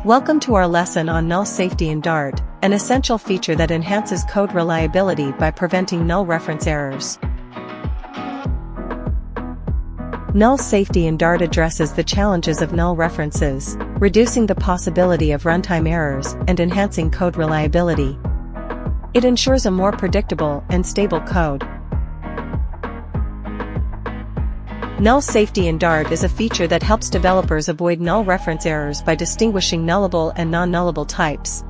Welcome to our lesson on null safety in Dart, an essential feature that enhances code reliability by preventing null reference errors. Null safety in Dart addresses the challenges of null references, reducing the possibility of runtime errors and enhancing code reliability. It ensures a more predictable and stable code. Null safety in Dart is a feature that helps developers avoid null reference errors by distinguishing nullable and non-nullable types.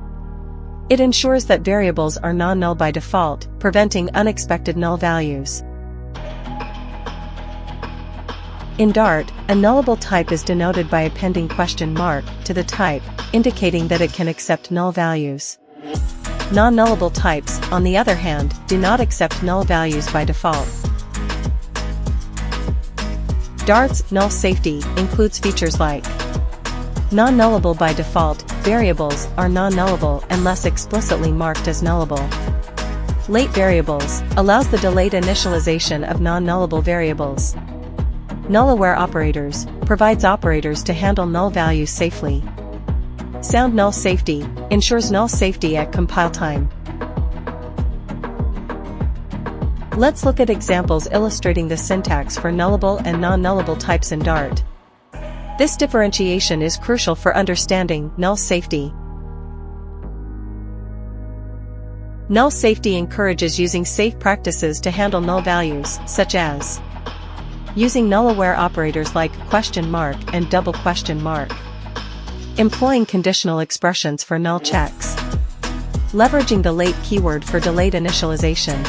It ensures that variables are non-null by default, preventing unexpected null values. In Dart, a nullable type is denoted by appending question mark to the type, indicating that it can accept null values. Non-nullable types, on the other hand, do not accept null values by default. Dart's null safety includes features like non-nullable by default, variables are non-nullable unless explicitly marked as nullable. Late variables allows the delayed initialization of non-nullable variables. Null-aware operators provides operators to handle null values safely. Sound null safety ensures null safety at compile time. Let's look at examples illustrating the syntax for nullable and non-nullable types in Dart. This differentiation is crucial for understanding null safety. Null safety encourages using safe practices to handle null values, such as using null-aware operators like question mark and double question mark, employing conditional expressions for null checks, leveraging the late keyword for delayed initialization.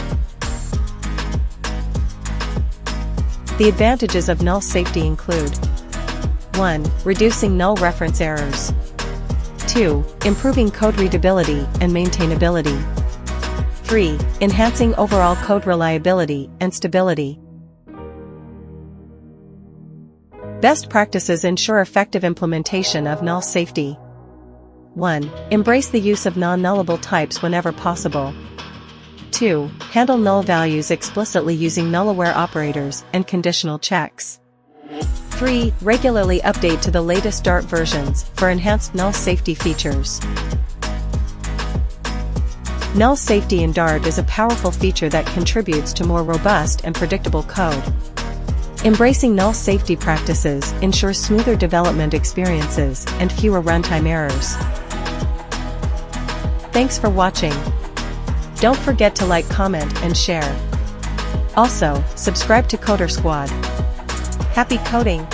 The advantages of null safety include 1. Reducing null reference errors. 2. Improving code readability and maintainability. 3. Enhancing overall code reliability and stability. Best practices ensure effective implementation of null safety. 1. Embrace the use of non-nullable types whenever possible. 2. Handle null values explicitly using null-aware operators and conditional checks. 3. Regularly update to the latest Dart versions for enhanced null safety features. Null safety in Dart is a powerful feature that contributes to more robust and predictable code. Embracing null safety practices ensures smoother development experiences and fewer runtime errors. Thanks for watching. Don't forget to like, comment, and share. Also, subscribe to Coder Squad. Happy coding!